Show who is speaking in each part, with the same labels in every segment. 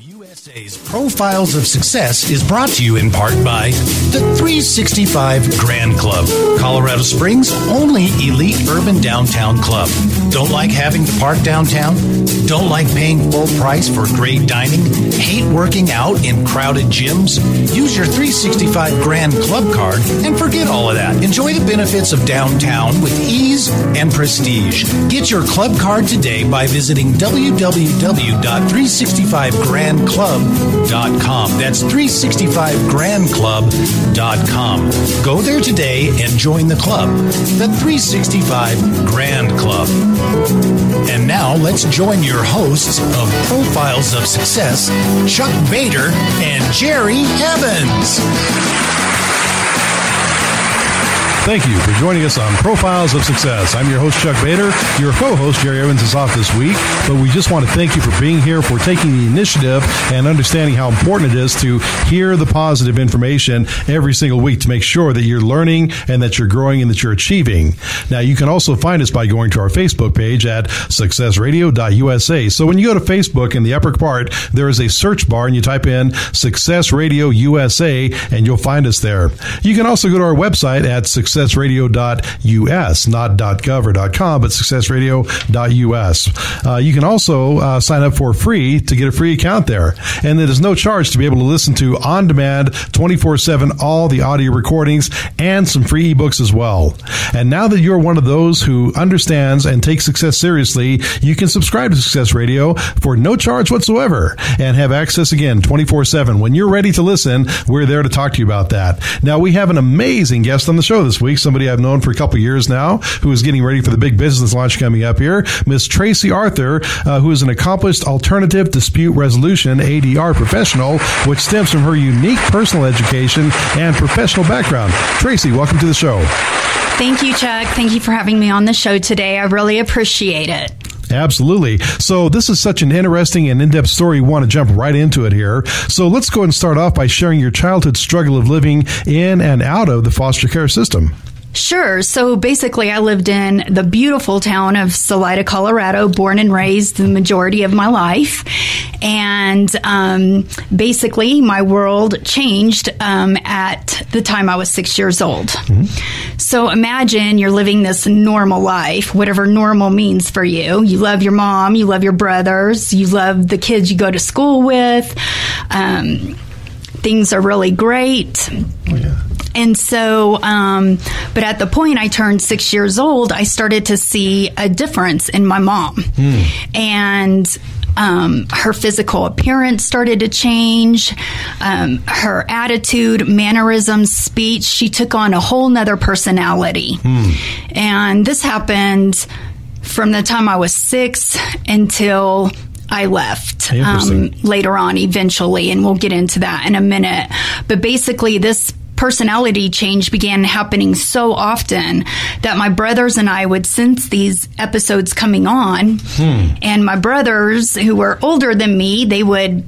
Speaker 1: USA's Profiles of Success is brought to you in part by the 365 Grand Club, Colorado Springs' only elite urban downtown club. Don't like having to park downtown? Don't like paying full price for great dining? Hate working out in crowded gyms? Use your 365 Grand Club card and forget all of that. Enjoy the benefits of downtown with ease and prestige. Get your club card today by visiting www.365grandclub.com. That's 365grandclub.com. Go there today and join the club, the 365 Grand Club. And now let's join your hosts of Profiles of Success, Chuck Bader and Jerry Evans.
Speaker 2: Thank you for joining us on Profiles of Success. I'm your host, Chuck Bader. Your co-host, Jerry Evans, is off this week, but we just want to thank you for being here, for taking the initiative and understanding how important it is to hear the positive information every single week to make sure that you're learning and that you're growing and that you're achieving. Now, you can also find us by going to our Facebook page at successradio.usa. So when you go to Facebook, in the upper part, there is a search bar, and you type in Success Radio USA, and you'll find us there. You can also go to our website at successradio.us, not .gov or .com, but successradio.us. You can also sign up for free to get a free account there. And it is no charge to be able to listen to on-demand, 24/7, all the audio recordings and some free ebooks as well. And now that you're one of those who understands and takes success seriously, you can subscribe to Success Radio for no charge whatsoever and have access again 24/7. When you're ready to listen, we're there to talk to you about that. Now, we have an amazing guest on the show this week, somebody I've known for a couple years now, who is getting ready for the big business launch coming up here, Miss Tracy Arthur, who is an accomplished alternative dispute resolution, ADR professional, which stems from her unique personal education and professional background. Tracy, welcome to the show.
Speaker 3: Thank you, Chuck. Thank you for having me on the show today. I really appreciate it.
Speaker 2: Absolutely. So this is such an interesting and in-depth story. We want to jump right into it here. So let's go and start off by sharing your childhood struggle of living in and out of the foster care system.
Speaker 3: Sure. So basically, I lived in the beautiful town of Salida, Colorado, born and raised the majority of my life. And basically, my world changed at the time I was 6 years old. Mm-hmm. So imagine you're living this normal life, whatever normal means for you. You love your mom, you love your brothers, you love the kids you go to school with. Things are really great. Oh, yeah. And so, but at the point I turned 6 years old, I started to see a difference in my mom. And her physical appearance started to change. Her attitude, mannerisms, speech, she took on a whole nother personality. And this happened from the time I was 6 until I left later on, eventually, and we'll get into that in a minute. But basically, this personality change began happening so often that my brothers and I would sense these episodes coming on. And my brothers, who were older than me, they would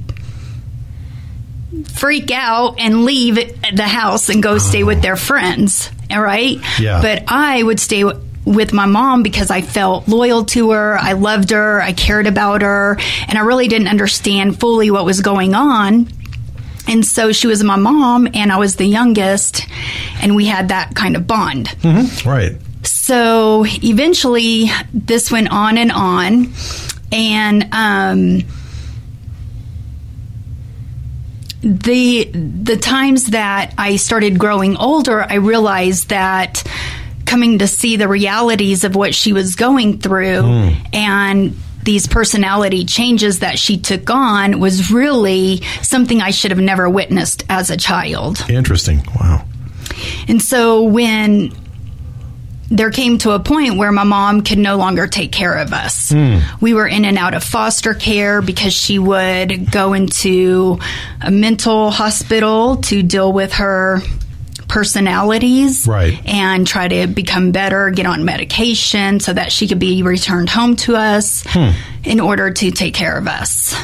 Speaker 3: freak out and leave the house and go stay with their friends. All right? Yeah. But I would stay with my mom because I felt loyal to her. I loved her. I cared about her. And I really didn't understand fully what was going on. And so she was my mom, and I was the youngest, and we had that kind of bond.
Speaker 2: Mm-hmm. Right.
Speaker 3: So eventually, this went on, and the times that I started growing older, I realized that coming to see the realities of what she was going through and these personality changes that she took on was really something I should have never witnessed as a child.
Speaker 2: Interesting. Wow.
Speaker 3: And so when there came to a point where my mom could no longer take care of us, we were in and out of foster care because she would go into a mental hospital to deal with her personalities, right, and try to become better, get on medication so that she could be returned home to us in order to take care of us.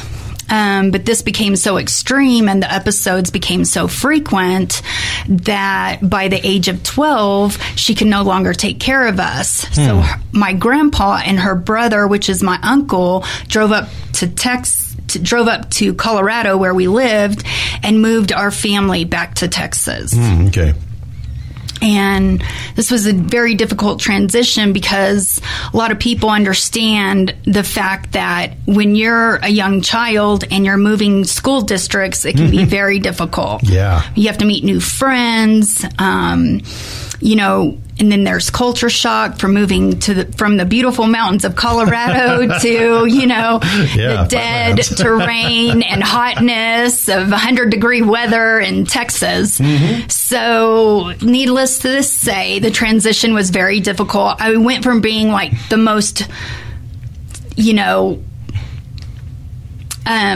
Speaker 3: But this became so extreme and the episodes became so frequent that by the age of 12, she could no longer take care of us. So my grandpa and her brother, which is my uncle, drove up to Texas drove up to Colorado where we lived and moved our family back to Texas.
Speaker 2: Okay.
Speaker 3: And this was a very difficult transition because a lot of people understand the fact that when you're a young child and you're moving school districts, it can be very difficult.
Speaker 2: Yeah.
Speaker 3: You have to meet new friends, and then there's culture shock from moving from the beautiful mountains of Colorado to, the dead terrain and hotness of 100-degree weather in Texas. So needless to say, the transition was very difficult. I went from being like the most,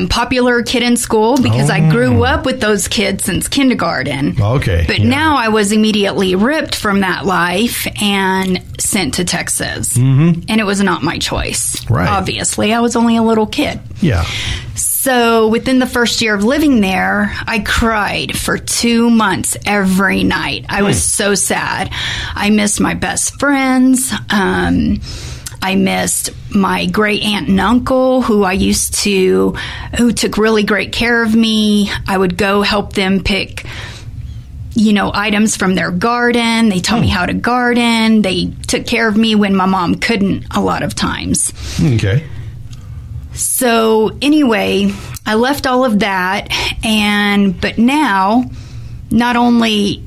Speaker 3: popular kid in school because I grew up with those kids since kindergarten.
Speaker 2: Okay.
Speaker 3: But now I was immediately ripped from that life and sent to Texas. And it was not my choice.
Speaker 2: Right.
Speaker 3: Obviously, I was only a little kid.
Speaker 2: Yeah.
Speaker 3: So within the first year of living there, I cried for 2 months every night. I was so sad. I missed my best friends. I missed my great aunt and uncle who took really great care of me. I would go help them pick, items from their garden. They taught me how to garden. They took care of me when my mom couldn't a lot of times.
Speaker 2: Okay.
Speaker 3: So anyway, I left all of that. But now, not only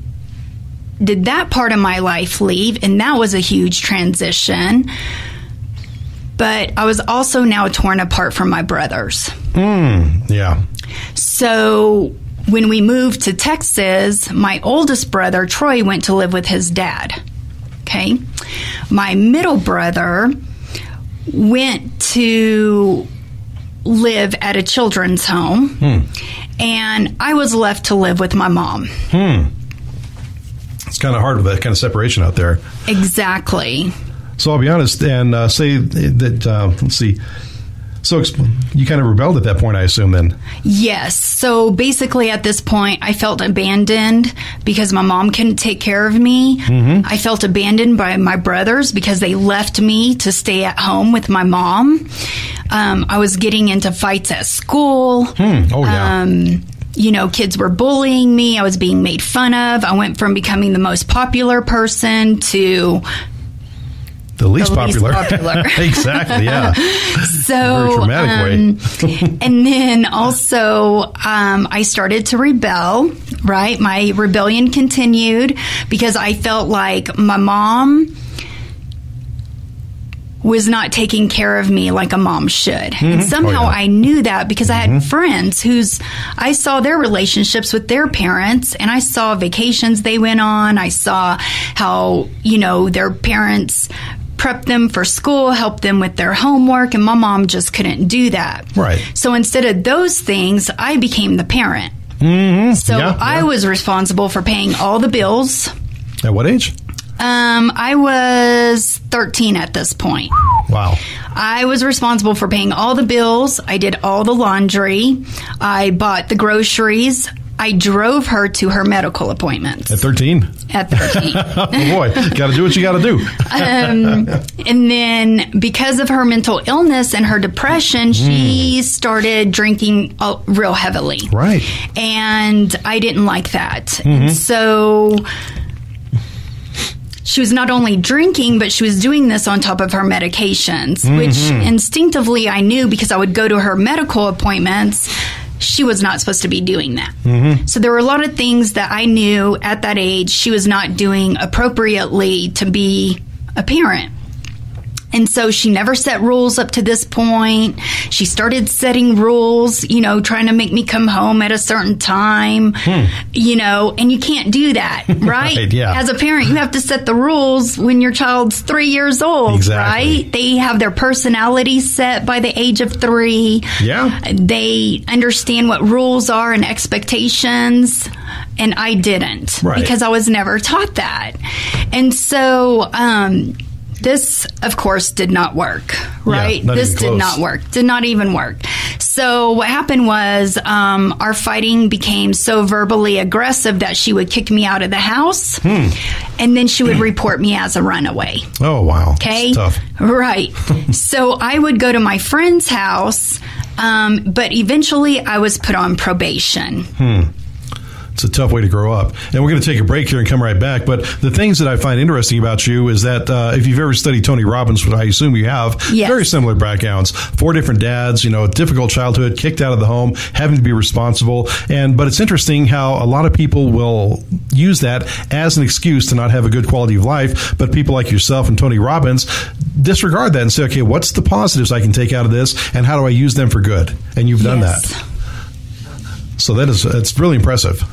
Speaker 3: did that part of my life leave, and that was a huge transition, but I was also now torn apart from my brothers.
Speaker 2: Yeah.
Speaker 3: So when we moved to Texas, my oldest brother, Troy, went to live with his dad. Okay. My middle brother went to live at a children's home. And I was left to live with my mom.
Speaker 2: It's kind of hard with that kind of separation out there.
Speaker 3: Exactly.
Speaker 2: So I'll be honest and say that, let's see. So you kind of rebelled at that point, I assume, then?
Speaker 3: Yes. So basically at this point, I felt abandoned because my mom couldn't take care of me. I felt abandoned by my brothers because they left me to stay at home with my mom. I was getting into fights at school.
Speaker 2: Oh, yeah.
Speaker 3: Kids were bullying me. I was being made fun of. I went from becoming the most popular person to
Speaker 2: the least popular.
Speaker 3: Exactly,
Speaker 2: yeah.
Speaker 3: So,
Speaker 2: very traumatic way.
Speaker 3: And then also, I started to rebel, right? My rebellion continued because I felt like my mom was not taking care of me like a mom should. And somehow I knew that because I had friends I saw their relationships with their parents, and I saw vacations they went on. I saw how, their parents prepped them for school, helped them with their homework, and my mom just couldn't do that.
Speaker 2: Right.
Speaker 3: So instead of those things, I became the parent. So I was responsible for paying all the bills.
Speaker 2: At what age?
Speaker 3: I was 13 at this point.
Speaker 2: Wow.
Speaker 3: I was responsible for paying all the bills. I did all the laundry. I bought the groceries. I drove her to her medical appointments.
Speaker 2: At 13?
Speaker 3: At 13.
Speaker 2: Oh, boy. Got to do what you got to do.
Speaker 3: And then because of her mental illness and her depression, she started drinking real heavily.
Speaker 2: Right.
Speaker 3: And I didn't like that. And so she was not only drinking, but she was doing this on top of her medications, which instinctively I knew because I would go to her medical appointments. She was not supposed to be doing that. So there were a lot of things that I knew at that age she was not doing appropriately to be a parent. And so she never set rules up to this point. She started setting rules, trying to make me come home at a certain time, and you can't do that, right?
Speaker 2: Right, yeah.
Speaker 3: As a parent, you have to set the rules when your child's 3 years old,
Speaker 2: exactly.
Speaker 3: Right? They have their personality set by the age of 3.
Speaker 2: Yeah.
Speaker 3: They understand what rules are and expectations. And I didn't,
Speaker 2: right.
Speaker 3: Because I was never taught that. And so, this, of course, did not work, right?
Speaker 2: Yeah,
Speaker 3: this did not work. Did not even work. So what happened was our fighting became so verbally aggressive that she would kick me out of the house, and then she would report me as a runaway.
Speaker 2: Oh, wow.
Speaker 3: Okay?
Speaker 2: That's tough.
Speaker 3: Right. So I would go to my friend's house But eventually I was put on probation.
Speaker 2: It's a tough way to grow up. And we're going to take a break here and come right back. But the things that I find interesting about you is that if you've ever studied Tony Robbins, which I assume you have,
Speaker 3: yes.
Speaker 2: Very similar backgrounds. 4 different dads, difficult childhood, kicked out of the home, having to be responsible. But it's interesting how a lot of people will use that as an excuse to not have a good quality of life. But people like yourself and Tony Robbins disregard that and say, okay, what's the positives I can take out of this and how do I use them for good? And you've done that. So it's really impressive.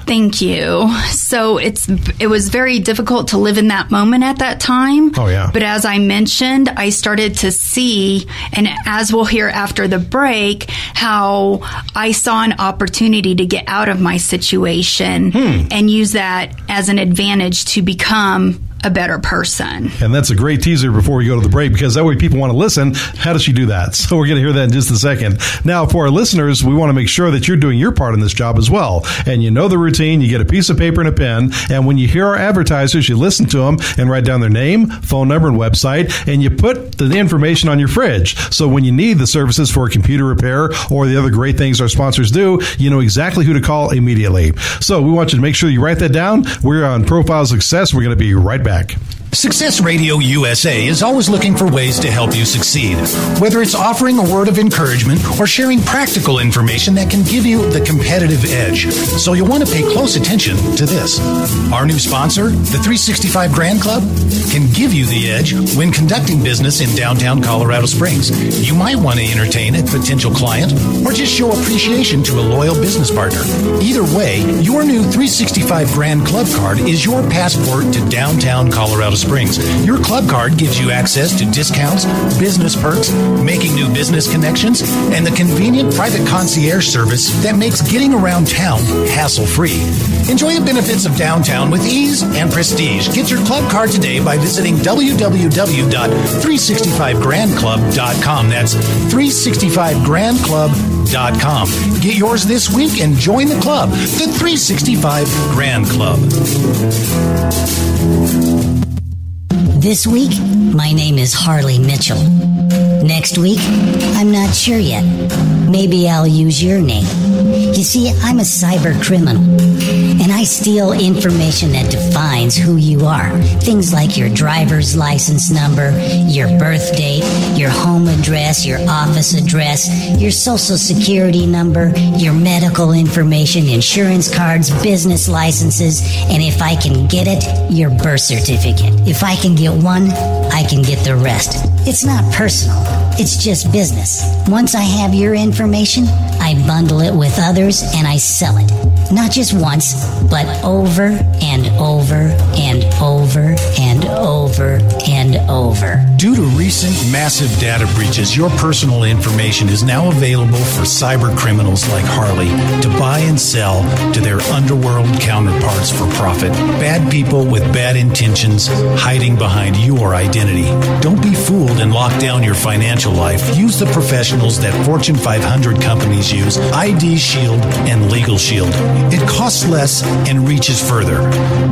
Speaker 3: Thank you. So it was very difficult to live in that moment at that time.
Speaker 2: Oh, yeah.
Speaker 3: But as I mentioned, I started to see, and as we'll hear after the break, how I saw an opportunity to get out of my situation and use that as an advantage to become a better person.
Speaker 2: And that's a great teaser before we go to the break, because that way people want to listen. How does she do that? So we're going to hear that in just a second. Now, for our listeners, we want to make sure that you're doing your part in this job as well. And you know the routine. You get a piece of paper and a pen. And when you hear our advertisers, you listen to them and write down their name, phone number, and website. And you put the information on your fridge. So when you need the services for a computer repair or the other great things our sponsors do, you know exactly who to call immediately. So we want you to make sure you write that down. We're on Profile Success. We're going to be right back.
Speaker 1: Success Radio USA is always looking for ways to help you succeed, whether it's offering a word of encouragement or sharing practical information that can give you the competitive edge. So you'll want to pay close attention to this. Our new sponsor, the 365 Grand Club, can give you the edge when conducting business in downtown Colorado Springs. You might want to entertain a potential client or just show appreciation to a loyal business partner. Either way, your new 365 Grand Club card is your passport to downtown Colorado Springs. Your club card gives you access to discounts, business perks, making new business connections, and the convenient private concierge service that makes getting around town hassle-free. Enjoy the benefits of downtown with ease and prestige. Get your club card today by visiting www.365grandclub.com. That's 365grandclub.com. Get yours this week and join the club, the 365 Grand Club.
Speaker 4: This week, my name is Harley Mitchell. Next week, I'm not sure yet. Maybe I'll use your name. You see, I'm a cyber criminal, and I steal information that defines who you are. Things like your driver's license number, your birth date, your home address, your office address, your social security number, your medical information, insurance cards, business licenses, and if I can get it, your birth certificate. If I can get one, I can get the rest. It's not personal. It's just business. Once I have your information, I bundle it with others and I sell it. Not just once, but over and over and over and over and over.
Speaker 1: Due to recent massive data breaches, your personal information is now available for cyber criminals like Harley to buy and sell to their underworld counterparts for profit. Bad people with bad intentions hiding behind your identity. Don't be fooled and lock down your financial life. Use the professionals that Fortune 500 companies use, ID Shield and Legal Shield. It costs less and reaches further.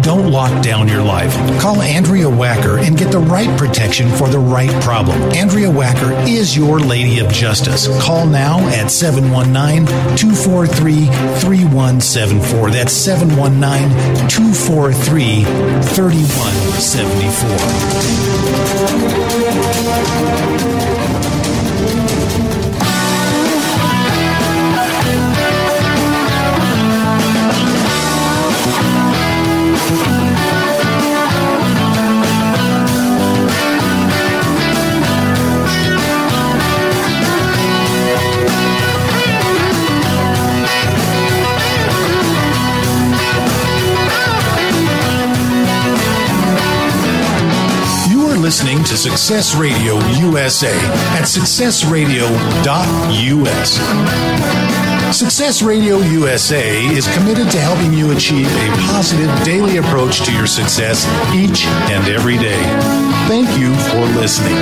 Speaker 1: Don't lock down your life. Call Andrea Wacker and get the right protection for the right problem. Andrea Wacker is your Lady of Justice. Call now at 719-243-3174. That's 719-243-3174. Listening to Success Radio USA at successradio.us. Success Radio USA is committed to helping you achieve a positive daily approach to your success each and every day. Thank you for listening.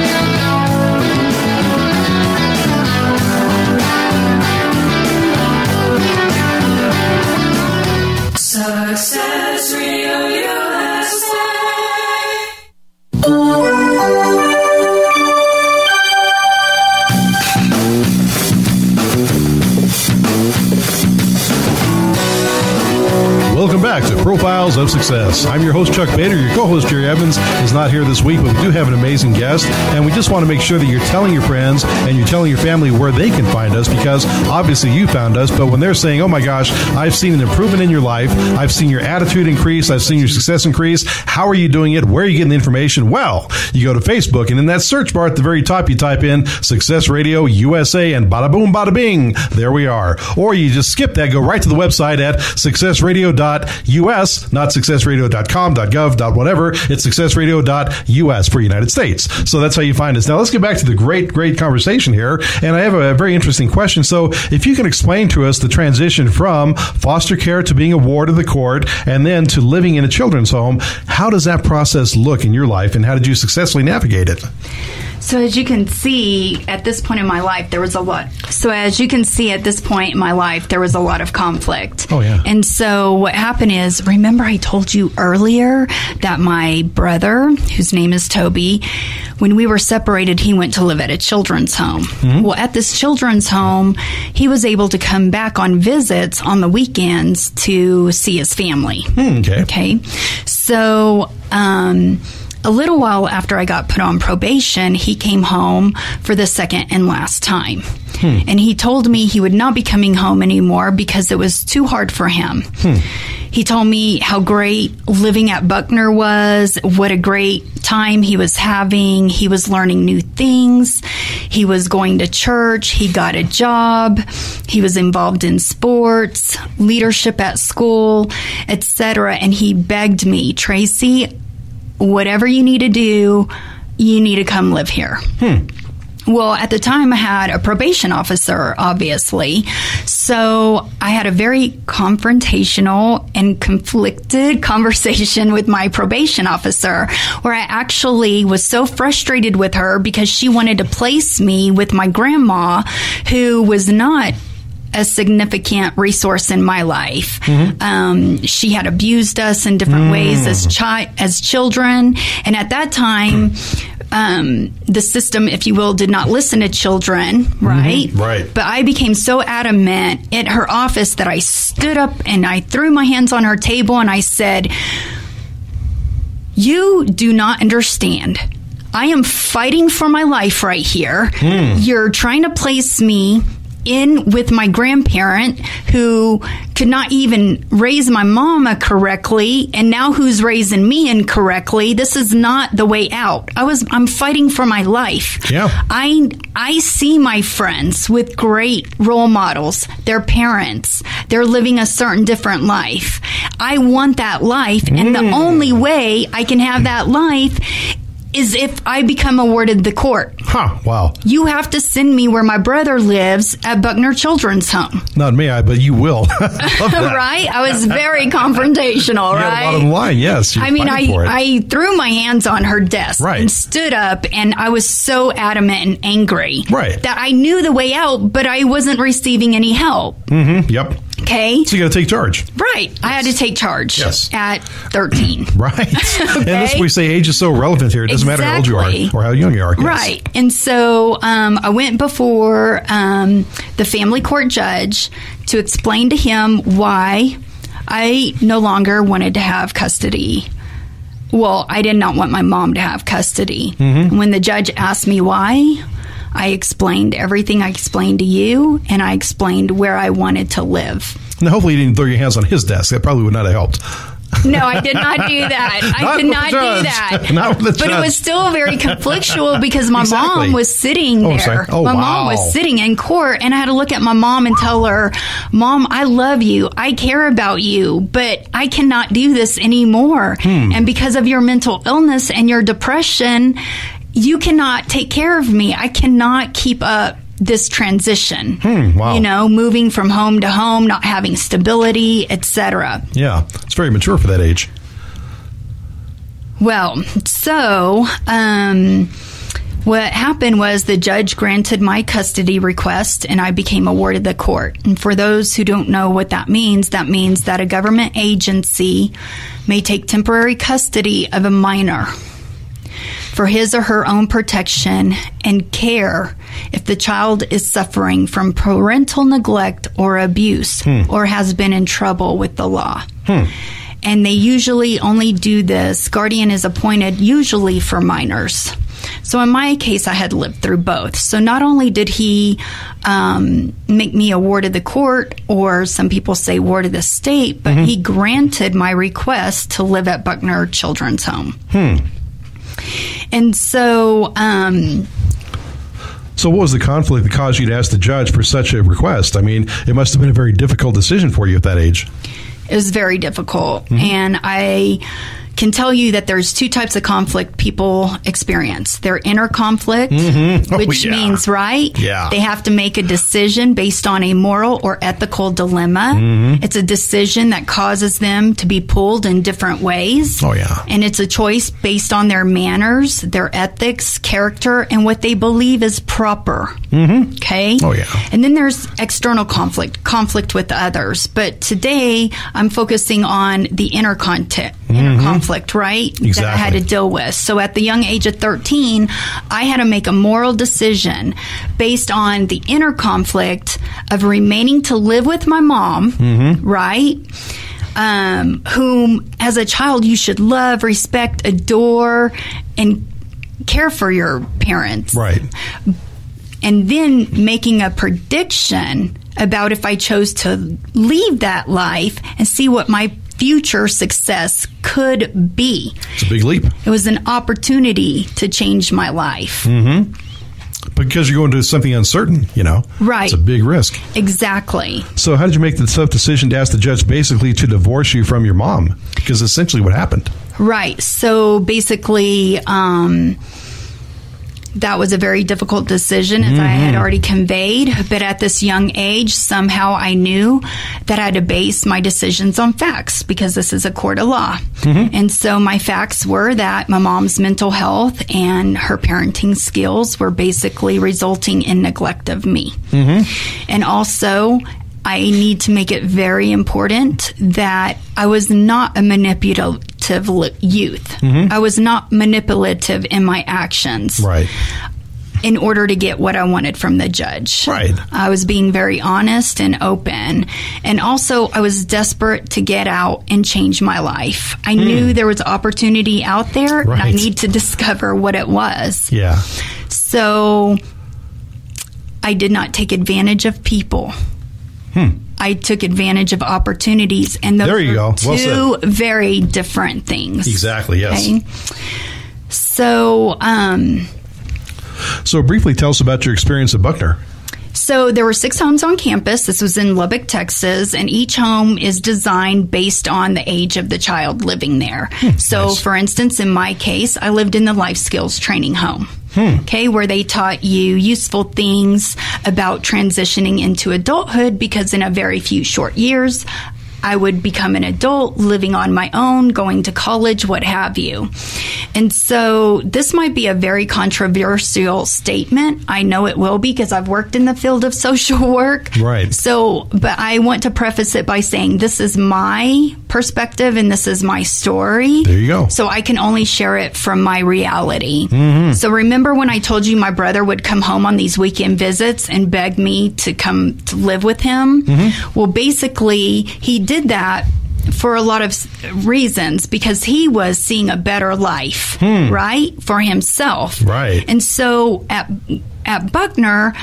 Speaker 5: Success Radio USA.
Speaker 2: Welcome back to Profiles of Success. I'm your host, Chuck Bader. Your co-host, Jerry Evans, is not here this week, but we do have an amazing guest, and we just want to make sure that you're telling your friends and you're telling your family where they can find us, because obviously you found us, but when they're saying, oh my gosh, I've seen an improvement in your life, I've seen your attitude increase, I've seen your success increase, how are you doing it, where are you getting the information? Well, you go to Facebook, and in that search bar at the very top, you type in Success Radio USA, and bada boom, bada bing, there we are. Or you just skip that, go right to the website at successradio.us, not successradio.com, .gov, .whatever. It's successradio.us for United States. So that's how you find us. Now let's get back to the great conversation here. And I have a very interesting question. So if you can explain to us the transition from foster care to being a ward of the court and then to living in a children's home, how does that process look in your life, and how did you successfully navigate it?
Speaker 3: So as you can see, at this point in my life, there was a lot. of conflict.
Speaker 2: Oh, yeah.
Speaker 3: And so what happened is, remember I told you earlier that my brother, whose name is Toby, when we were separated, he went to live at a children's home. Mm-hmm. Well, at this children's home, he was able to come back on visits on the weekends to see his family.
Speaker 2: Okay.
Speaker 3: So, a little while after I got put on probation, he came home for the second and last time. And he told me he would not be coming home anymore because it was too hard for him. He told me how great living at Buckner was, what a great time he was having. He was learning new things. He was going to church. He got a job. He was involved in sports, leadership at school, etc. And he begged me, Tracy, whatever you need to do, you need to come live here. Well, at the time, I had a probation officer, obviously. So I had a very confrontational and conflicted conversation with my probation officer, where I actually was so frustrated with her because she wanted to place me with my grandma, who was not a significant resource in my life. She had abused us in different ways as children. And at that time, the system, if you will, did not listen to children, right?
Speaker 2: Right.
Speaker 3: But I became so adamant at her office that I stood up and I threw my hands on her table and I said, you do not understand. I am fighting for my life right here. You're trying to place me in with my grandparent who could not even raise my mama correctly, and now who's raising me incorrectly. This is not the way out. I'm fighting for my life.
Speaker 2: Yeah.
Speaker 3: I see my friends with great role models, their parents. They're living a certain different life. I want that life, and the only way I can have that life is if I become awarded the court.
Speaker 2: Wow.
Speaker 3: You have to send me where my brother lives at Buckner Children's Home.
Speaker 2: Not me, but you will. I love that.
Speaker 3: Right? I was very confrontational,
Speaker 2: you
Speaker 3: right?
Speaker 2: had a lot on the line, yes.
Speaker 3: I threw my hands on her desk
Speaker 2: Right.
Speaker 3: and stood up, and I was so adamant and angry
Speaker 2: that
Speaker 3: I knew the way out, but I wasn't receiving any help.
Speaker 2: Yep.
Speaker 3: Okay.
Speaker 2: So you got to take charge.
Speaker 3: Right. I had to take charge at 13.
Speaker 2: Right. And that's why we say age is so relevant here. It doesn't matter how old you are or how young you are. Yes.
Speaker 3: Right. And so I went before the family court judge to explain to him why I no longer wanted to have custody. Well, I did not want my mom to have custody. When the judge asked me why, I explained everything I explained to you, and I explained where I wanted to live.
Speaker 2: Now, hopefully you didn't throw your hands on his desk. That probably would not have helped.
Speaker 3: No, I did not do that. I could not do that.
Speaker 2: Not with the judge.
Speaker 3: But it was still very conflictual because my mom was sitting there. My mom was sitting in court, and I had to look at my mom and tell her, Mom, I love you. I care about you, but I cannot do this anymore. And because of your mental illness and your depression, you cannot take care of me. I cannot keep up this transition.
Speaker 2: Wow.
Speaker 3: You know, moving from home to home, not having stability, etc.
Speaker 2: Yeah, it's very mature for that age.
Speaker 3: Well, so what happened was the judge granted my custody request, and I became awarded the court. And for those who don't know what that means that a government agency may take temporary custody of a minor for his or her own protection and care if the child is suffering from parental neglect or abuse or has been in trouble with the law. And they usually only do this. Guardian is appointed usually for minors. So in my case, I had lived through both. So not only did he make me a ward of the court, or some people say ward of the state, but he granted my request to live at Buckner Children's Home. And so...
Speaker 2: So what was the conflict that caused you to ask the judge for such a request? I mean, it must have been a very difficult decision for you at that age.
Speaker 3: It was very difficult. And I can tell you that there's two types of conflict people experience. Their inner conflict, which means, they have to make a decision based on a moral or ethical dilemma. It's a decision that causes them to be pulled in different ways. And it's a choice based on their manners, their ethics, character, and what they believe is proper. Okay? And then there's external conflict with others. But today, I'm focusing on the inner conflict, right? That I had to deal with. So at the young age of 13, I had to make a moral decision based on the inner conflict of remaining to live with my mom, right? Whom, as a child, you should love, respect, adore, and care for your parents.
Speaker 2: Right.
Speaker 3: And then making a prediction about if I chose to leave that life and see what my future success could be.
Speaker 2: It's a big leap.
Speaker 3: It was an opportunity to change my life.
Speaker 2: Because you're going to do something uncertain, you know.
Speaker 3: Right.
Speaker 2: It's a big risk.
Speaker 3: Exactly.
Speaker 2: So how did you make the tough decision to ask the judge basically to divorce you from your mom? Because essentially what happened.
Speaker 3: Right. So basically, that was a very difficult decision, as I had already conveyed. But at this young age, somehow I knew that I had to base my decisions on facts, because this is a court of law. And so my facts were that my mom's mental health and her parenting skills were basically resulting in neglect of me. And also, I need to make it very important that I was not a manipulative youth. I was not manipulative in my actions.
Speaker 2: Right.
Speaker 3: In order to get what I wanted from the judge.
Speaker 2: Right.
Speaker 3: I was being very honest and open. And also, I was desperate to get out and change my life. I knew there was opportunity out there, and I need to discover what it was.
Speaker 2: Yeah.
Speaker 3: So, I did not take advantage of people. I took advantage of opportunities, and those are two very different things.
Speaker 2: Exactly, yes. Okay?
Speaker 3: So
Speaker 2: briefly tell us about your experience at Buckner.
Speaker 3: So there were 6 homes on campus. This was in Lubbock, Texas, and each home is designed based on the age of the child living there. So, nice. For instance, in my case, I lived in the life skills training home. Okay, where they taught you useful things about transitioning into adulthood, because in a very few short years, I would become an adult, living on my own, going to college, what have you. And so this might be a very controversial statement. I know it will be, because I've worked in the field of social work.
Speaker 2: Right. So,
Speaker 3: but I want to preface it by saying this is my perspective and this is my story.
Speaker 2: There you go.
Speaker 3: So I can only share it from my reality. So remember when I told you my brother would come home on these weekend visits and beg me to come to live with him? Well, basically, he did that for a lot of reasons, because he was seeing a better life, right, for himself.
Speaker 2: Right.
Speaker 3: And so at Buckner,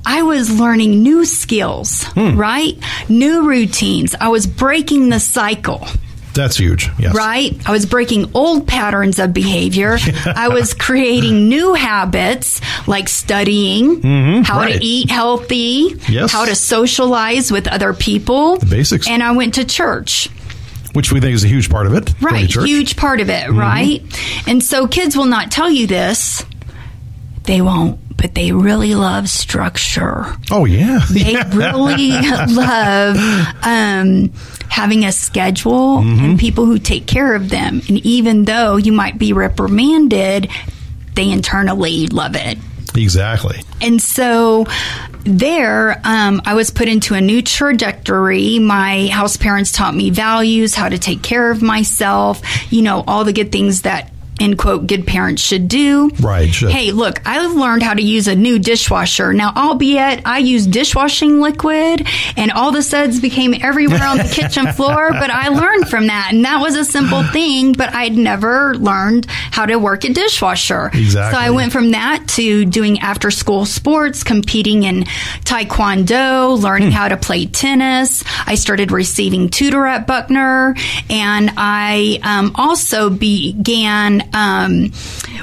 Speaker 3: I was learning new skills, right? New routines. I was breaking the cycle.
Speaker 2: That's huge. Yes.
Speaker 3: Right? I was breaking old patterns of behavior. I was creating new habits, like studying, how to eat healthy, how to socialize with other people.
Speaker 2: The basics.
Speaker 3: And I went to church.
Speaker 2: Which we think is a huge part of it.
Speaker 3: Right. Huge part of it, right? And so kids will not tell you this. They won't. But they really love structure.
Speaker 2: Oh, yeah.
Speaker 3: They really love having a schedule and people who take care of them. And even though you might be reprimanded, they internally love it.
Speaker 2: Exactly.
Speaker 3: And so there, I was put into a new trajectory. My house parents taught me values, how to take care of myself, you know, all the good things that end quote, good parents should do.
Speaker 2: Right. Should.
Speaker 3: Hey, look, I learned how to use a new dishwasher. Now, albeit I use dishwashing liquid and all the suds became everywhere on the kitchen floor, but I learned from that. And that was a simple thing, but I'd never learned how to work a dishwasher.
Speaker 2: Exactly.
Speaker 3: So I went from that to doing after school sports, competing in taekwondo, learning how to play tennis. I started receiving tutor at Buckner, and I also began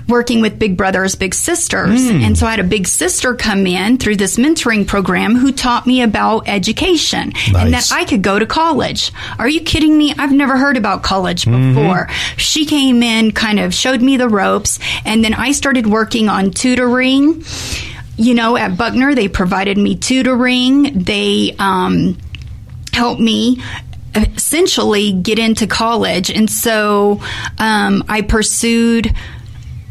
Speaker 3: working with Big Brothers Big Sisters. And so I had a big sister come in through this mentoring program who taught me about education and that I could go to college. Are you kidding me? I've never heard about college before. She came in, kind of showed me the ropes, and then I started working on tutoring. You know, at Buckner, they provided me tutoring. They helped me essentially get into college. And so I pursued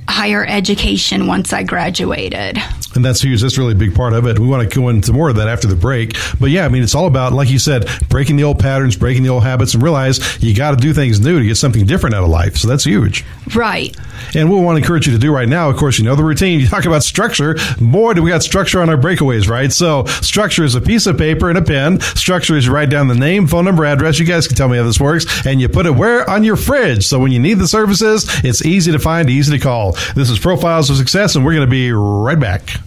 Speaker 3: higher education once I graduated.
Speaker 2: And that's huge. That's really a big part of it. We want to go into more of that after the break. But yeah, I mean, it's all about, like you said, breaking the old patterns, breaking the old habits, and realize you got to do things new to get something different out of life. So that's huge.
Speaker 3: Right.
Speaker 2: And what we want to encourage you to do right now, of course, you know the routine. You talk about structure. Boy, do we got structure on our breakaways, right? So structure is a piece of paper and a pen. Structure is you write down the name, phone number, address. You guys can tell me how this works. And you put it where? On your fridge. So when you need the services, it's easy to find, easy to call. This is Profiles of Success, and we're going to be right back.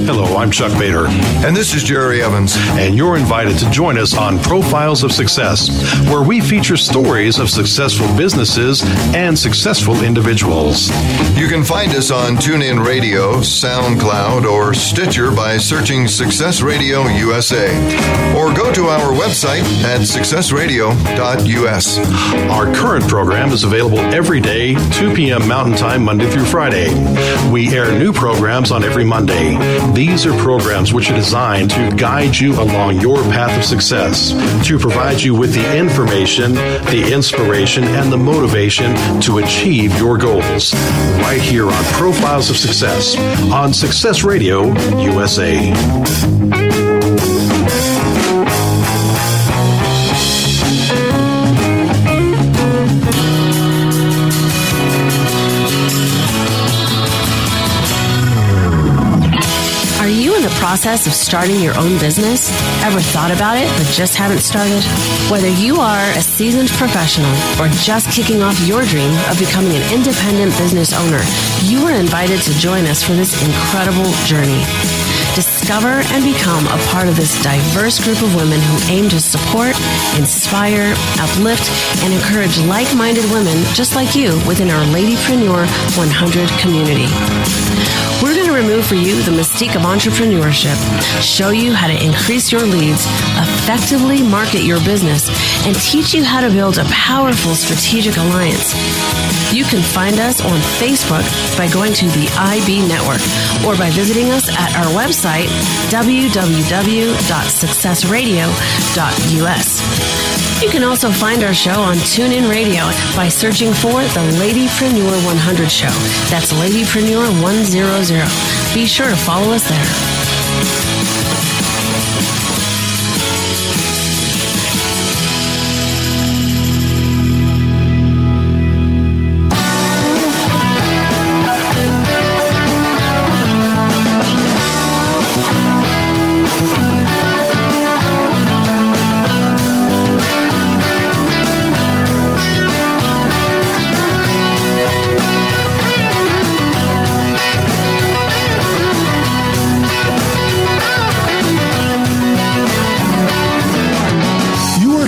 Speaker 1: Hello, I'm Chuck Bader.
Speaker 6: And this is Jerry Evans.
Speaker 1: And you're invited to join us on Profiles of Success, where we feature stories of successful businesses and successful individuals.
Speaker 6: You can find us on TuneIn Radio, SoundCloud, or Stitcher by searching Success Radio USA. Or go to our website at successradio.us.
Speaker 1: Our current program is available every day, 2 p.m. Mountain Time, Monday through Friday. We air new programs on every Monday. These are programs which are designed to guide you along your path of success, to provide you with the information, the inspiration, and the motivation to achieve your goals. Right here on Profiles of Success on Success Radio USA.
Speaker 7: Process of starting your own business? Ever thought about it but just haven't started? Whether you are a seasoned professional or just kicking off your dream of becoming an independent business owner, you are invited to join us for this incredible journey. Discover and become a part of this diverse group of women who aim to support, inspire, uplift, and encourage like-minded women just like you within our Ladypreneur 100 community. We're going to remove for you the mystique of entrepreneurship, show you how to increase your leads, effectively market your business, and teach you how to build a powerful strategic alliance. You can find us on Facebook by going to the IB Network or by visiting us at our website, www.successradio.us. You can also find our show on TuneIn Radio by searching for the Ladypreneur 100 Show. That's Ladypreneur 100. Be sure to follow us there.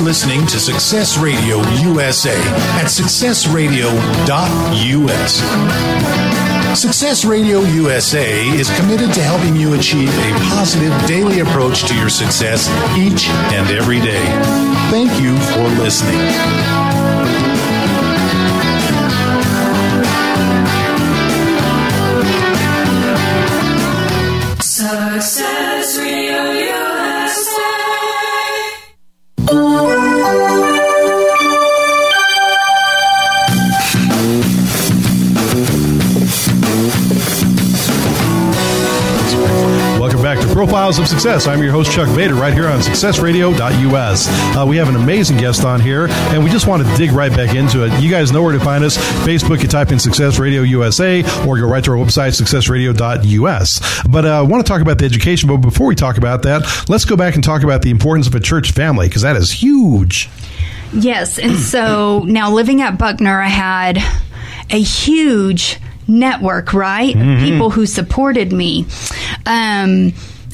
Speaker 1: Listening to Success Radio USA at successradio.us. Success Radio USA is committed to helping you achieve a positive daily approach to your success each and every day. Thank you for listening.
Speaker 5: Success Radio USA.
Speaker 2: Welcome back to Profiles of Success. I'm your host, Chuck Bader, right here on successradio.us. We have an amazing guest on here, and we just want to dig right back into it. You guys know where to find us. Facebook, you type in Success Radio USA, or go right to our website, successradio.us. But I want to talk about the education, but before we talk about that, let's go back and talk about the importance of a church family, because that is huge.
Speaker 3: Yes, and so now living at Buckner, I had a huge network, right?
Speaker 2: Mm-hmm.
Speaker 3: People who supported me.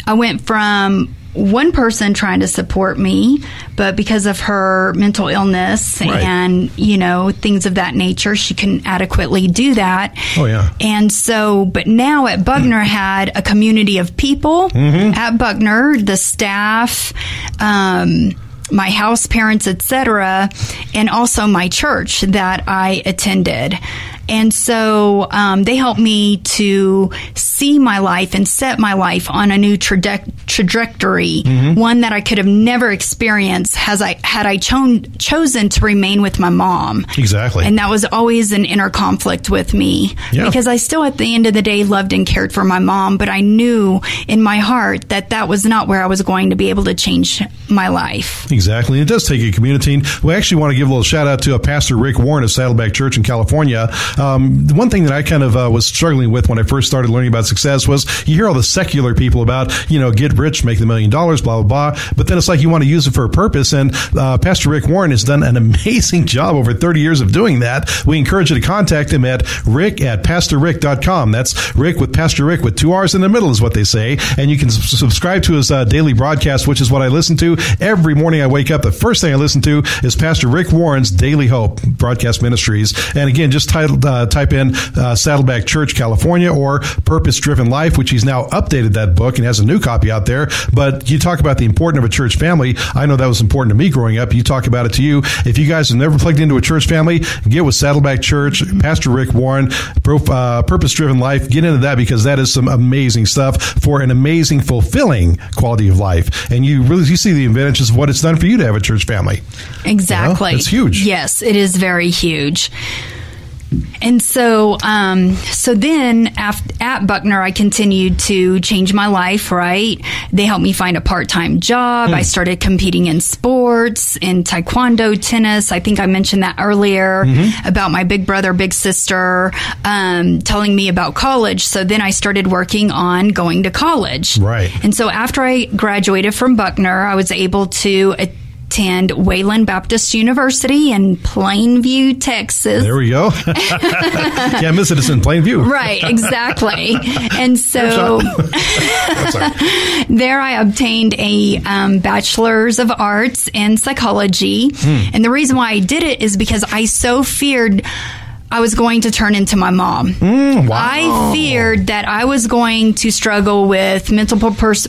Speaker 3: I went from one person trying to support me, but because of her mental illness and, things of that nature, she couldn't adequately do that.
Speaker 2: Oh, yeah.
Speaker 3: And so, but now at Buckner, had a community of people at Buckner, the staff, my house parents, etc., and also my church that I attended. And so they helped me to see my life and set my life on a new trajectory, one that I could have never experienced had I chosen to remain with my mom.
Speaker 2: Exactly.
Speaker 3: And that was always an inner conflict with me because I still, at the end of the day, loved and cared for my mom, but I knew in my heart that that was not where I was going to be able to change my life.
Speaker 2: Exactly. It does take a community. We actually want to give a little shout out to Pastor Rick Warren of Saddleback Church in California. The one thing that I kind of was struggling with when I first started learning about success was you hear all the secular people about, get rich, make $1 million, blah, blah, blah. But then it's like you want to use it for a purpose. And Pastor Rick Warren has done an amazing job over 30 years of doing that. We encourage you to contact him at rick@pastorrick.com. That's Rick with Pastor Rick with 2 R's in the middle is what they say. And you can subscribe to his daily broadcast, which is what I listen to. Every morning I wake up, the first thing I listen to is Pastor Rick Warren's Daily Hope Broadcast Ministries. And again, just type in Saddleback Church, California, or Purpose Driven Life, which he's now updated that book and has a new copy out there. But you talk about the importance of a church family. I know that was important to me growing up. You talk about it to you. If you guys have never plugged into a church family, get with Saddleback Church, Pastor Rick Warren, Purpose Driven Life. Get into that because that is some amazing stuff for an amazing, fulfilling quality of life. And you see the advantages of what it's done for you to have a church family.
Speaker 3: Exactly.
Speaker 2: It's huge.
Speaker 3: Yes, it is very huge. And so then at Buckner, I continued to change my life, right? They helped me find a part-time job. I started competing in sports, in taekwondo, tennis. I think I mentioned that earlier about my big brother, big sister, telling me about college. So then I started working on going to college.
Speaker 2: Right.
Speaker 3: And so after I graduated from Buckner, I was able to attend Wayland Baptist University in Plainview, Texas.
Speaker 2: There we go. Can't miss it. It's in Plainview.
Speaker 3: Right, exactly. And so there I obtained a bachelor's of arts in psychology. And the reason why I did it is because I so feared I was going to turn into my mom.
Speaker 2: Wow.
Speaker 3: I feared that I was going to struggle with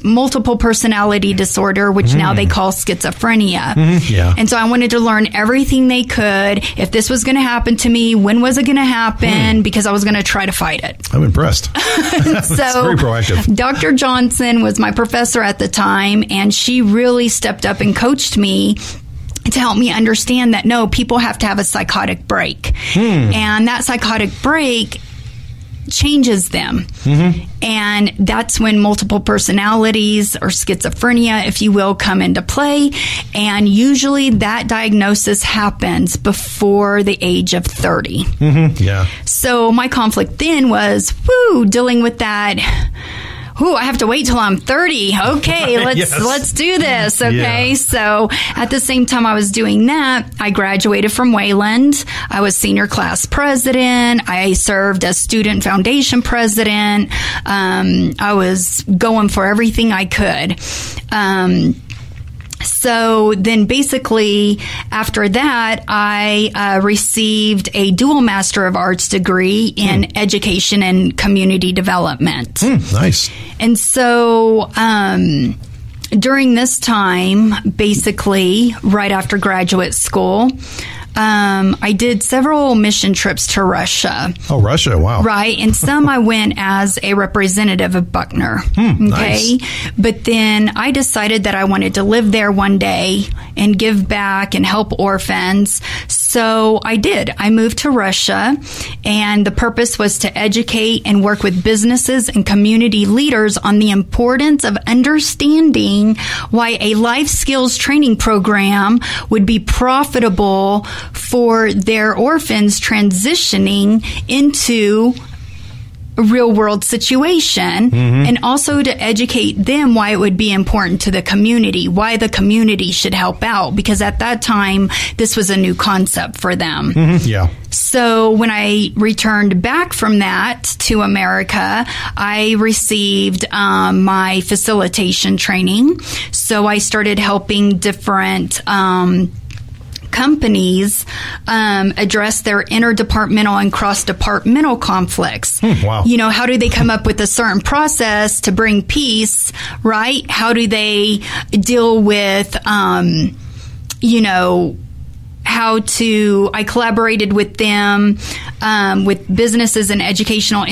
Speaker 3: multiple personality disorder, which now they call schizophrenia.
Speaker 2: Yeah.
Speaker 3: And so I wanted to learn everything they could. If this was going to happen to me, when was it going to happen? Because I was going to try to fight it.
Speaker 2: I'm impressed.
Speaker 3: So
Speaker 2: very proactive.
Speaker 3: Dr. Johnson was my professor at the time, and she really stepped up and coached me to help me understand that, no, people have to have a psychotic break. And that psychotic break changes them. And that's when multiple personalities or schizophrenia, if you will, come into play. And usually that diagnosis happens before the age of 30.
Speaker 2: Yeah.
Speaker 3: So my conflict then was, dealing with that. I have to wait till I'm 30. Okay, let's do this. Okay. Yeah. So at the same time I was doing that, I graduated from Wayland. I was senior class president. I served as student foundation president. I was going for everything I could. So then basically after that, I received a dual Master of Arts degree in education and community development.
Speaker 2: Nice.
Speaker 3: And so during this time, basically right after graduate school, I did several mission trips to Russia.
Speaker 2: Oh, Russia. Wow.
Speaker 3: Right. And some I went as a representative of Buckner. Okay.
Speaker 2: Nice.
Speaker 3: But then I decided that I wanted to live there one day and give back and help orphans. So I did. I moved to Russia, and the purpose was to educate and work with businesses and community leaders on the importance of understanding why a life skills training program would be profitable for their orphans transitioning into a real world situation, and also to educate them why it would be important to the community, why the community should help out, because at that time this was a new concept for them.
Speaker 2: Yeah.
Speaker 3: So when I returned back from that to America, I received my facilitation training. So I started helping different companies address their interdepartmental and cross-departmental conflicts.
Speaker 2: Wow.
Speaker 3: You know, how do they come up with a certain process to bring peace, right? How do they deal with, you know, I collaborated with them, with businesses and educational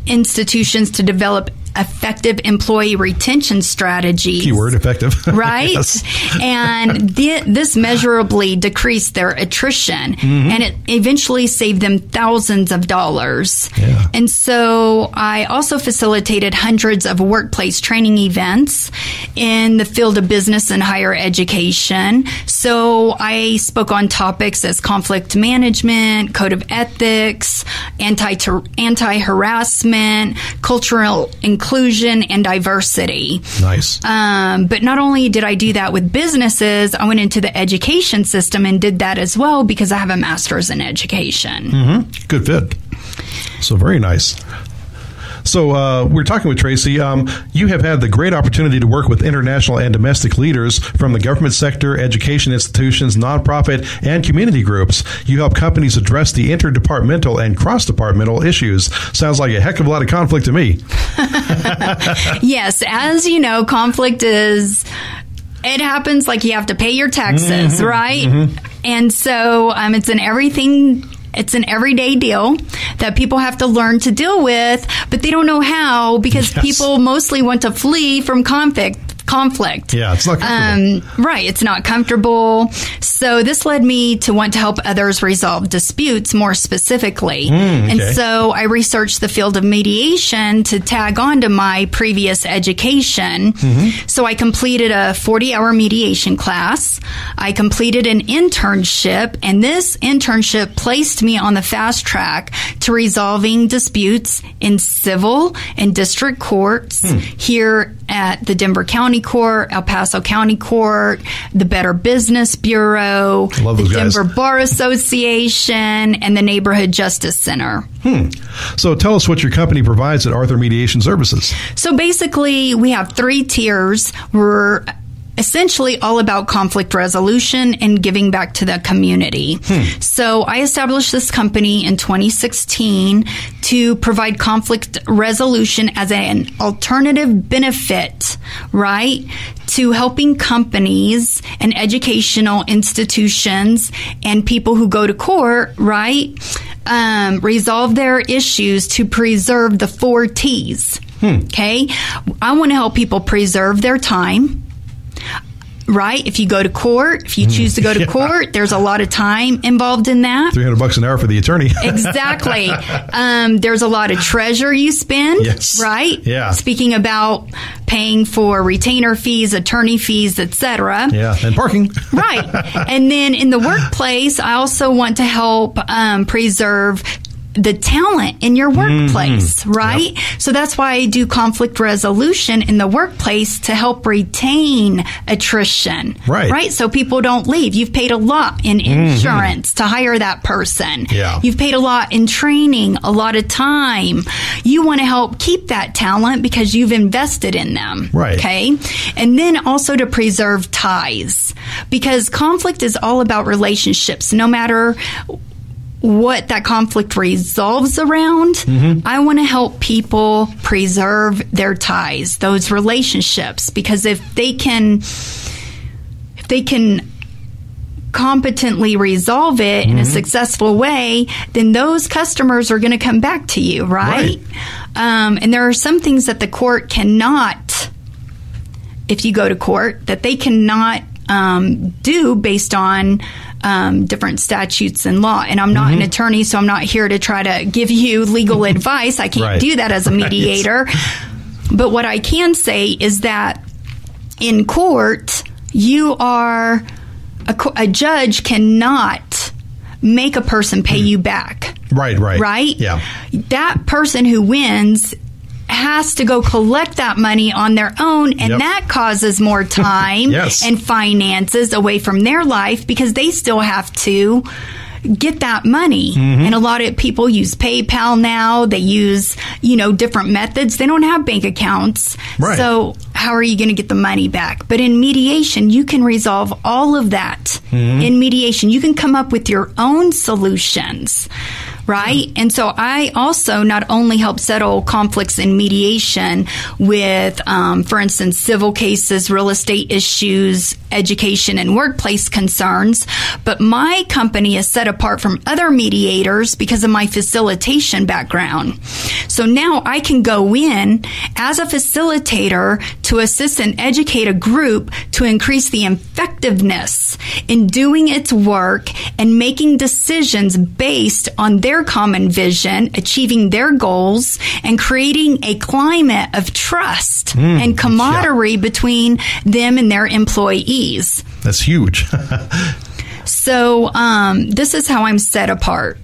Speaker 3: institutions to develop effective employee retention strategies.
Speaker 2: Keyword, effective.
Speaker 3: Right?
Speaker 2: Yes.
Speaker 3: And this measurably decreased their attrition, and it eventually saved them thousands of dollars.
Speaker 2: Yeah.
Speaker 3: And so I also facilitated hundreds of workplace training events in the field of business and higher education. So I spoke on topics as conflict management, code of ethics, anti-harassment, cultural inclusion, and diversity.
Speaker 2: Nice.
Speaker 3: But not only did I do that with businesses, I went into the education system and did that as well because I have a master's in education.
Speaker 2: Good fit. So very nice. So we're talking with Tracy. You have had the great opportunity to work with international and domestic leaders from the government sector, education institutions, nonprofit, and community groups. You help companies address the interdepartmental and cross-departmental issues. Sounds like a heck of a lot of conflict to me.
Speaker 3: Yes, as you know, conflict it happens like you have to pay your taxes, right? And so it's an everyday deal that people have to learn to deal with, but they don't know how because people mostly want to flee from conflict.
Speaker 2: Yeah, it's not comfortable.
Speaker 3: Right, it's not comfortable. So this led me to want to help others resolve disputes more specifically. And so I researched the field of mediation to tag on to my previous education. So I completed a 40-hour mediation class. I completed an internship, and this internship placed me on the fast track to resolving disputes in civil and district courts here at the Denver County Court, El Paso County Court, the Better Business Bureau, the Denver Bar Association, and the Neighborhood Justice Center.
Speaker 2: So tell us what your company provides at Arthur Mediation Services.
Speaker 3: So basically, we have 3 tiers. We're essentially all about conflict resolution and giving back to the community. So I established this company in 2016 to provide conflict resolution as an alternative benefit, right, to helping companies and educational institutions and people who go to court, right, resolve their issues to preserve the 4 T's. Okay? I want to help people preserve their time. Right? If you go to court, if you choose to go to court, there's a lot of time involved in that.
Speaker 2: $300 an hour for the attorney.
Speaker 3: Exactly. There's a lot of treasure you spend, right?
Speaker 2: Yeah.
Speaker 3: Speaking about paying for retainer fees, attorney fees, etc.
Speaker 2: Yeah, and parking.
Speaker 3: Right. And then in the workplace, I also want to help preserve the talent in your workplace, right? So that's why I do conflict resolution in the workplace to help retain attrition, right? So people don't leave. You've paid a lot in insurance to hire that person.
Speaker 2: Yeah.
Speaker 3: You've paid a lot in training, a lot of time. You want to help keep that talent because you've invested in them,
Speaker 2: right?
Speaker 3: Okay? And then also to preserve ties, because conflict is all about relationships, no matter what that conflict resolves around. I want to help people preserve their ties, those relationships, because if they can competently resolve it in a successful way, then those customers are going to come back to you, right? And there are some things that the court cannot, if you go to court, that they cannot do based on different statutes and law. And I'm not an attorney, so I'm not here to try to give you legal advice. I can't do that as a mediator. But what I can say is that in court, you are a judge cannot make a person pay you back. Right?
Speaker 2: Yeah.
Speaker 3: That person who wins has to go collect that money on their own, and that causes more time and finances away from their life because they still have to get that money. And a lot of people use PayPal now. They use, different methods. They don't have bank accounts. So how are you going to get the money back? But in mediation, you can resolve all of that. In mediation, you can come up with your own solutions. Right? And so I also not only help settle conflicts in mediation with, for instance, civil cases, real estate issues, education, and workplace concerns, but my company is set apart from other mediators because of my facilitation background. So now I can go in as a facilitator to assist and educate a group to increase the effectiveness in doing its work and making decisions based on their common vision, achieving their goals, and creating a climate of trust and camaraderie between them and their employees.
Speaker 2: That's huge.
Speaker 3: So this is how I'm set apart.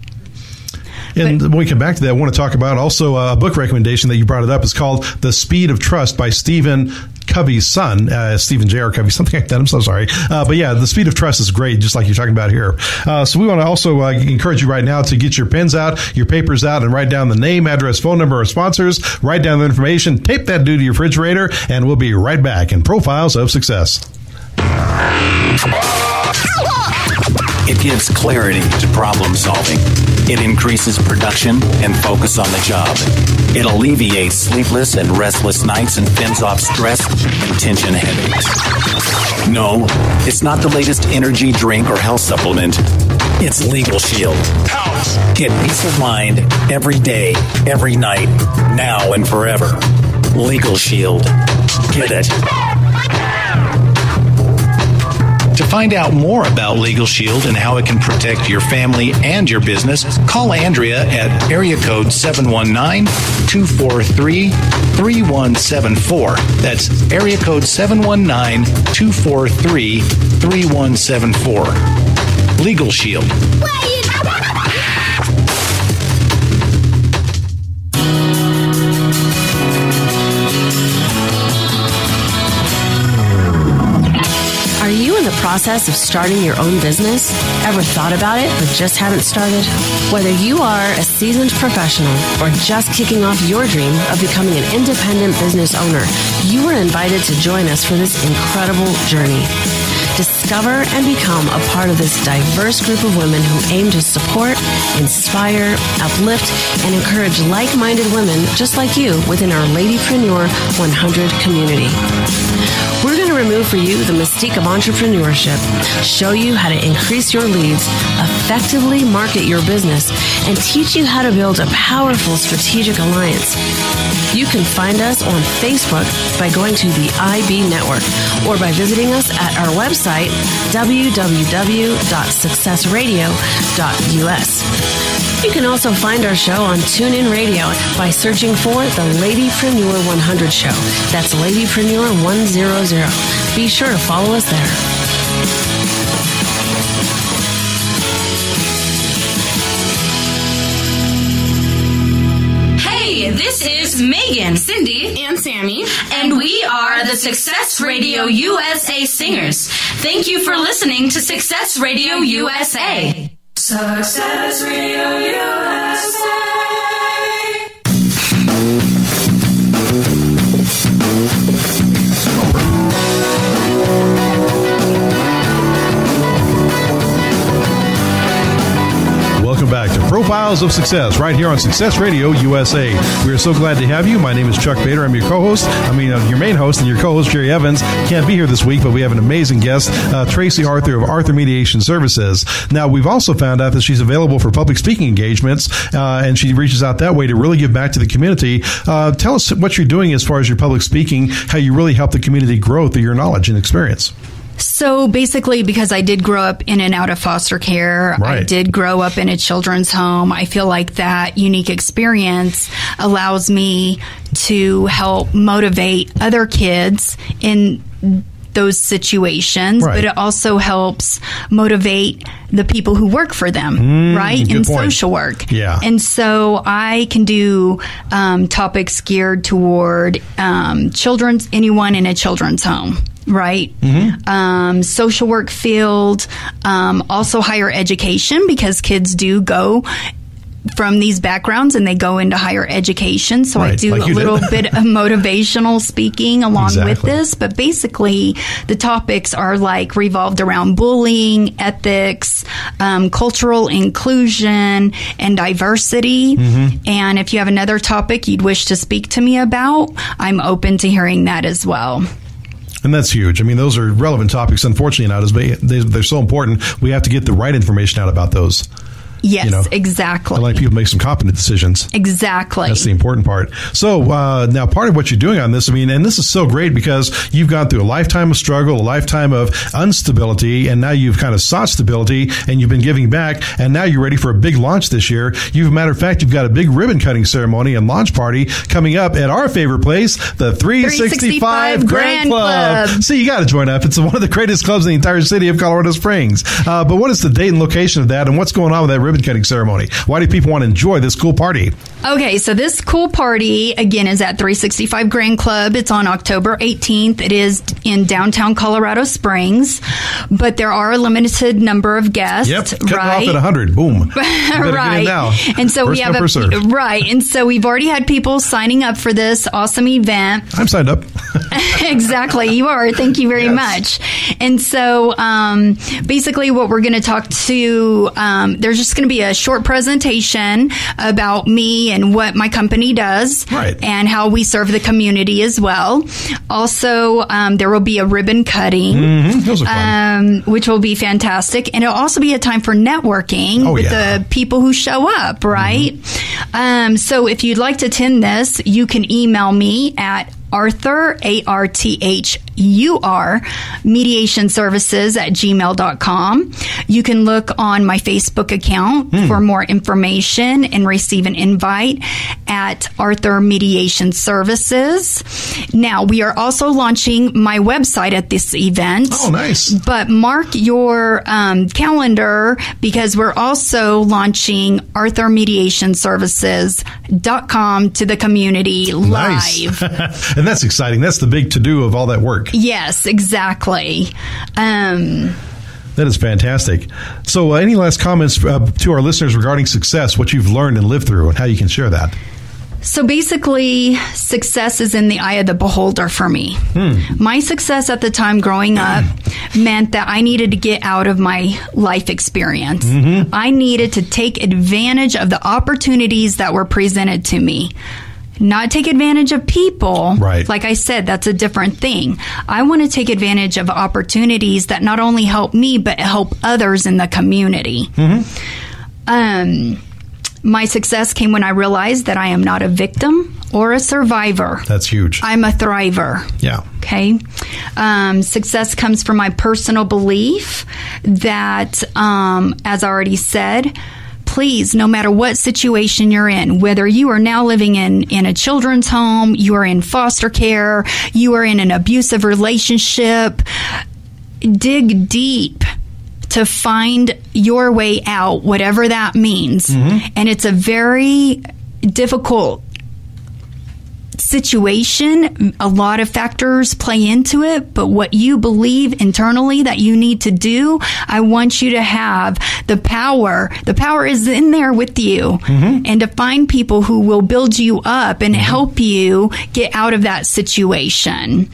Speaker 2: And when we come back to that, I want to talk about also a book recommendation that you brought it up. It's called The Speed of Trust by Stephen Covey's son, Stephen J.R. Covey, something like that. I'm so sorry. But yeah, The Speed of Trust is great, just like you're talking about here. So we want to also encourage you right now to get your pens out, your papers out, and write down the name, address, phone number of sponsors. Write down the information, tape that dude to your refrigerator, and we'll be right back in Profiles of Success.
Speaker 8: It gives clarity to problem solving. It increases production and focus on the job. It alleviates sleepless and restless nights and fends off stress and tension headaches. No, it's not the latest energy drink or health supplement. It's Legal Shield. Get peace of mind every day, every night, now and forever. Legal Shield. Get it.
Speaker 1: To find out more about Legal Shield and how it can protect your family and your business, call Andrea at area code 719-243-3174. That's area code 719-243-3174. Legal Shield.
Speaker 7: Are you in the process of starting your own business? Ever thought about it but just haven't started? Whether you are a seasoned professional or just kicking off your dream of becoming an independent business owner, you are invited to join us for this incredible journey. Discover and become a part of this diverse group of women who aim to support, inspire, uplift, and encourage like-minded women just like you within our Ladypreneur 100 community. We're going to remove for you the mystique of entrepreneurship, show you how to increase your leads, effectively market your business, and teach you how to build a powerful strategic alliance. You can find us on Facebook by going to the IB Network or by visiting us at our website, www.successradio.us. You can also find our show on TuneIn Radio by searching for the Ladypreneur 100 Show. That's Ladypreneur 100. Be sure to follow us there.
Speaker 9: This is Megan, Cindy, and Sammy, and we are the Success Radio USA Singers. Thank you for listening to Success Radio USA.
Speaker 5: Success Radio USA.
Speaker 2: Welcome back to Profiles of Success, right here on Success Radio USA. We are so glad to have you. My name is Chuck Bader. I'm your co-host. Your main host, and your co-host, Jerry Evans, can't be here this week, but we have an amazing guest, Tracy Arthur of Arthur Mediation Services. Now, we've also found out that she's available for public speaking engagements, and she reaches out that way to really give back to the community. Tell us what you're doing as far as your public speaking, how you really help the community grow through your knowledge and experience.
Speaker 3: So basically, because I did grow up in and out of foster care,
Speaker 2: Right.
Speaker 3: I did grow up in a children's home, I feel like that unique experience allows me to help motivate other kids in those situations,
Speaker 2: Right.
Speaker 3: but it also helps motivate the people who work for them, right?
Speaker 2: good
Speaker 3: In
Speaker 2: point.
Speaker 3: social work.
Speaker 2: Yeah.
Speaker 3: And so I can do topics geared toward anyone in a children's home. Right. Social work field, also higher education, because kids do go from these backgrounds and they go into higher education. So I
Speaker 2: Right,
Speaker 3: do
Speaker 2: like
Speaker 3: a
Speaker 2: you
Speaker 3: little
Speaker 2: did.
Speaker 3: bit of motivational speaking along with
Speaker 2: Exactly.
Speaker 3: this. But basically, the topics are like revolved around bullying, ethics, cultural inclusion, and diversity. And if you have another topic you'd wish to speak to me about, I'm open to hearing that as well.
Speaker 2: And that's huge. I mean, those are relevant topics. Unfortunately, not as they're so important. We have to get the right information out about those.
Speaker 3: Yes,
Speaker 2: You know,
Speaker 3: exactly.
Speaker 2: I like people to make some competent decisions.
Speaker 3: Exactly.
Speaker 2: That's the important part. So now part of what you're doing on this, I mean, and this is so great because you've gone through a lifetime of struggle, a lifetime of instability, and now you've kind of sought stability and you've been giving back, and now you're ready for a big launch this year. Matter of fact, you've got a big ribbon cutting ceremony and launch party coming up at our favorite place, the 365 Grand Club. See, you got to join up. It's one of the greatest clubs in the entire city of Colorado Springs. But what is the date and location of that, and what's going on with that ribbon cutting ceremony? Why do people want to enjoy this cool party?
Speaker 3: Okay, so this cool party, again, is at 365 Grand Club. It's on October 18th. It is in downtown Colorado Springs, but there are a limited number of guests.
Speaker 2: Yep, cutting
Speaker 3: right?
Speaker 2: off at 100. Boom. Better
Speaker 3: Right.
Speaker 2: get in now.
Speaker 3: And so
Speaker 2: First
Speaker 3: we
Speaker 2: come,
Speaker 3: have
Speaker 2: first served.
Speaker 3: right. And so we've already had people signing up for this awesome event.
Speaker 2: I'm signed up.
Speaker 3: Exactly, you are. Thank you very much. And so basically what we're going to talk to, there's just going to be a short presentation about me and what my company does,
Speaker 2: Right.
Speaker 3: and how we serve the community as well. Also, there will be a ribbon cutting,
Speaker 2: Those are fun.
Speaker 3: which will be fantastic. And it'll also be a time for networking with the people who show up, right? So if you'd like to attend this, you can email me at Arthur, ARTHUR, mediationservices@gmail.com. You can look on my Facebook account for more information and receive an invite at Arthur Mediation Services. Now, we are also launching my website at this event.
Speaker 2: Oh, nice.
Speaker 3: But mark your calendar, because we're also launching ArthurMediationServices.com to the community live.
Speaker 2: Nice. And that's exciting. That's the big to-do of all that work.
Speaker 3: Yes, exactly.
Speaker 2: That is fantastic. So any last comments to our listeners regarding success, what you've learned and lived through, and how you can share that?
Speaker 3: So basically, success is in the eye of the beholder for me. My success at the time growing up meant that I needed to get out of my life experience. I needed to take advantage of the opportunities that were presented to me. Not take advantage of people.
Speaker 2: Right.
Speaker 3: Like I said, that's a different thing. I want to take advantage of opportunities that not only help me, but help others in the community. My success came when I realized that I am not a victim or a survivor.
Speaker 2: That's huge.
Speaker 3: I'm a thriver.
Speaker 2: Yeah.
Speaker 3: Okay. Success comes from my personal belief that, as I already said, please, no matter what situation you're in, whether you are now living in a children's home, you are in foster care, you are in an abusive relationship, dig deep to find your way out, whatever that means. And it's a very difficult situation. A lot of factors play into it, but what you believe internally that you need to do, I want you to have the power. The power is in there with you, and to find people who will build you up and help you get out of that situation.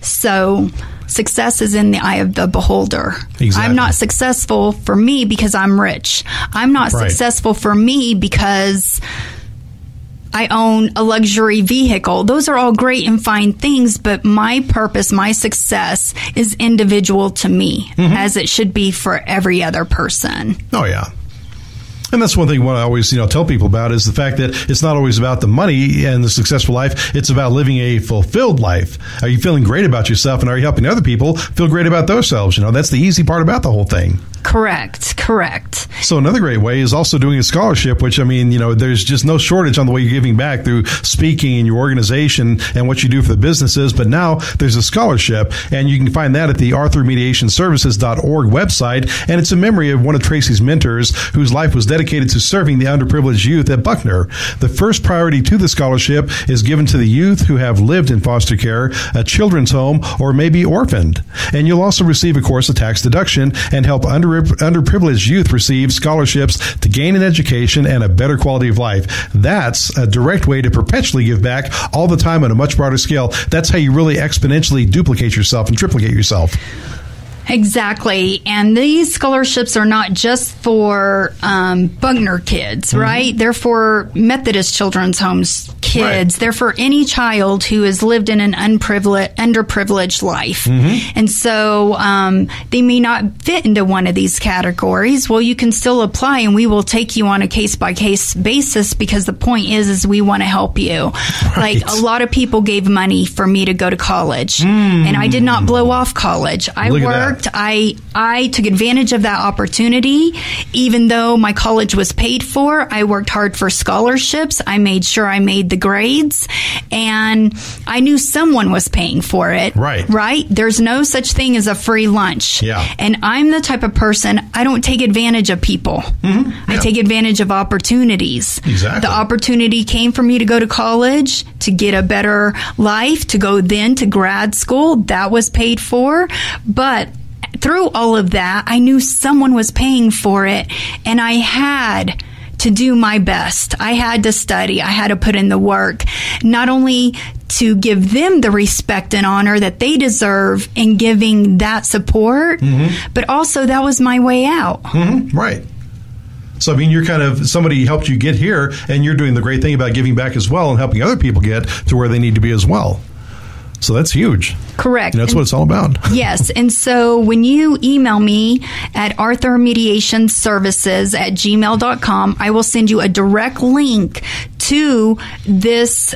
Speaker 3: So success is in the eye of the beholder.
Speaker 2: Exactly.
Speaker 3: I'm not successful for me because I'm rich. I'm not successful for me because I own a luxury vehicle. Those are all great and fine things, but my purpose, my success is individual to me, as it should be for every other person.
Speaker 2: Oh, yeah. And that's one thing what I always, tell people about is the fact that it's not always about the money and the successful life. It's about living a fulfilled life. Are you feeling great about yourself, and are you helping other people feel great about themselves? That's the easy part about the whole thing.
Speaker 3: Correct.
Speaker 2: So another great way is also doing a scholarship, which, there's just no shortage on the way you're giving back through speaking and your organization and what you do for the businesses. But now there's a scholarship, and you can find that at the ArthurMediationServices.org website. And it's a memory of one of Tracy's mentors whose life was dedicated to serving the underprivileged youth at Buckner. The first priority to the scholarship is given to the youth who have lived in foster care, a children's home, or maybe orphaned. And you'll also receive, of course, a tax deduction and help underprivileged youth receive scholarships to gain an education and a better quality of life. That's a direct way to perpetually give back all the time on a much broader scale. That's how you really exponentially duplicate yourself and triplicate yourself.
Speaker 3: Exactly. And these scholarships are not just for Buckner kids, right? They're for Methodist Children's Homes kids. Right. They're for any child who has lived in an underprivileged life. And so they may not fit into one of these categories. Well, you can still apply, and we will take you on a case-by-case basis, because the point is we want to help you. Right. Like, a lot of people gave money for me to go to college, and I did not blow off college. I worked. I took advantage of that opportunity. Even though my college was paid for, I worked hard for scholarships. I made sure I made the grades, and I knew someone was paying for it. Right? There's no such thing as a free lunch.
Speaker 2: Yeah.
Speaker 3: And I'm the type of person, I don't take advantage of people. I take advantage of opportunities.
Speaker 2: Exactly.
Speaker 3: The opportunity came for me to go to college, to get a better life, to go then to grad school. That was paid for. But through all of that, I knew someone was paying for it, and I had to do my best. I had to study. I had to put in the work, not only to give them the respect and honor that they deserve in giving that support, but also that was my way out.
Speaker 2: Right. So, you're kind of, somebody helped you get here, and you're doing the great thing about giving back as well and helping other people get to where they need to be as well. So that's huge.
Speaker 3: Correct.
Speaker 2: That's what it's all about.
Speaker 3: Yes. And so when you email me at ArthurMediationServices@gmail.com, I will send you a direct link to this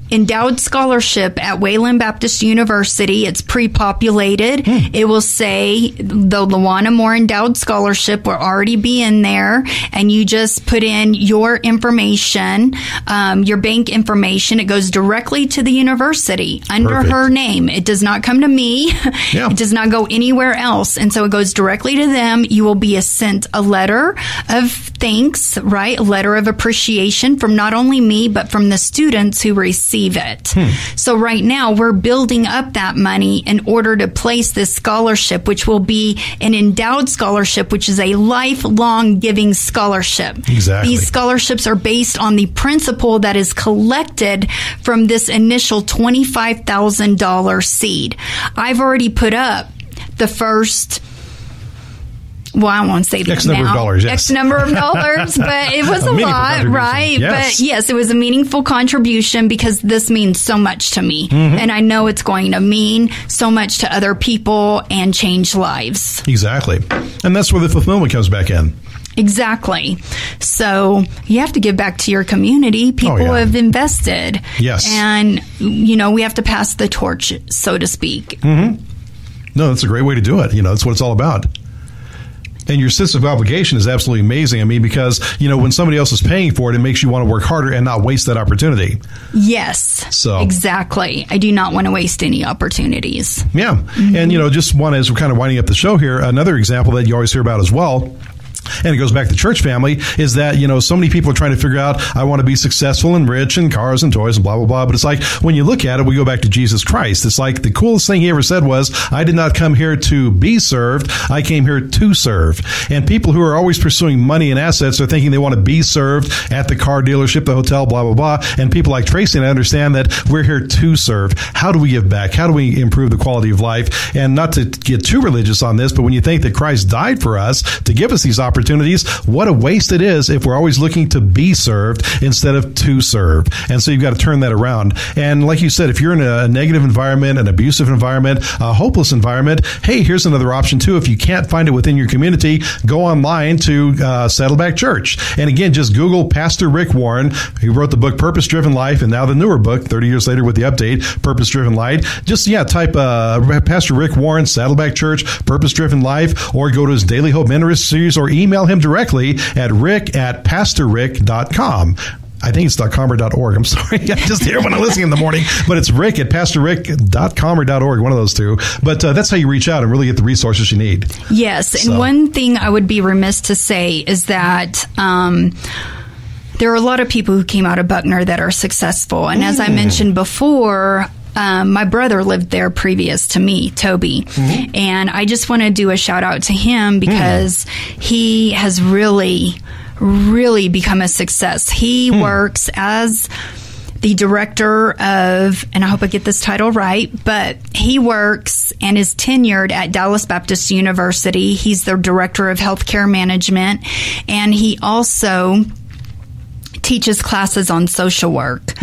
Speaker 3: endowed scholarship at Wayland Baptist University. It's pre-populated. It will say the Luana Moore Endowed Scholarship will already be in there, and you just put in your information, your bank information. It goes directly to the university under her name. It does not come to me. Yeah. It does not go anywhere else. And so it goes directly to them. You will be sent a letter of thanks, right? A letter of appreciation from not only me, but from the students who receive it. So right now we're building up that money in order to place this scholarship, which will be an endowed scholarship, which is a lifelong giving scholarship.
Speaker 2: Exactly.
Speaker 3: These scholarships are based on the principal that is collected from this initial $25,000 seed. I've already put up the first, well, I won't say the
Speaker 2: X number of dollars, yes.
Speaker 3: X number of dollars, but it was a lot, right?
Speaker 2: Yes.
Speaker 3: But yes, it was a meaningful contribution because this means so much to me. And I know it's going to mean so much to other people and change lives.
Speaker 2: Exactly. And that's where the fulfillment comes back in.
Speaker 3: Exactly. So you have to give back to your community. People have invested.
Speaker 2: Yes.
Speaker 3: And, we have to pass the torch, so to speak.
Speaker 2: No, that's a great way to do it. That's what it's all about. And your sense of obligation is absolutely amazing. Because, when somebody else is paying for it, it makes you want to work harder and not waste that opportunity.
Speaker 3: Yes. So exactly. I do not want to waste any opportunities.
Speaker 2: Yeah. And, just one, as we're kind of winding up the show here, another example that you always hear about as well, and it goes back to church family, is that, so many people are trying to figure out, I want to be successful and rich and cars and toys and blah, blah, blah. But it's like, when you look at it, we go back to Jesus Christ. It's like the coolest thing he ever said was, I did not come here to be served. I came here to serve. And people who are always pursuing money and assets are thinking they want to be served at the car dealership, the hotel, blah, blah, blah. And people like Tracy and I understand that we're here to serve. How do we give back? How do we improve the quality of life? And not to get too religious on this, but when you think that Christ died for us to give us these opportunities, opportunities. What a waste it is if we're always looking to be served instead of to serve. And so you've got to turn that around. And like you said, if you're in a negative environment, an abusive environment, a hopeless environment, hey, here's another option too. If you can't find it within your community, go online to Saddleback Church. And again, just Google Pastor Rick Warren. He wrote the book Purpose Driven Life, and now the newer book, 30 years later with the update, Purpose Driven Life. Just, type Pastor Rick Warren, Saddleback Church, Purpose Driven Life, or go to his Daily Hope Ministries, or email him directly at rick@pastorrick.com. I think it's .com or .org. I'm sorry. I just hear when I'm listening in the morning. But it's rick@pastorrick.com or .org, one of those two. But that's how you reach out and really get the resources you need.
Speaker 3: Yes. And one thing I would be remiss to say is that there are a lot of people who came out of Buckner that are successful. And as I mentioned before, my brother lived there previous to me, Toby. And I just want to do a shout out to him because he has really become a success. He works as the director of, and I hope I get this title right, but he works and is tenured at Dallas Baptist University. He's the director of healthcare management, and he also teaches classes on social work,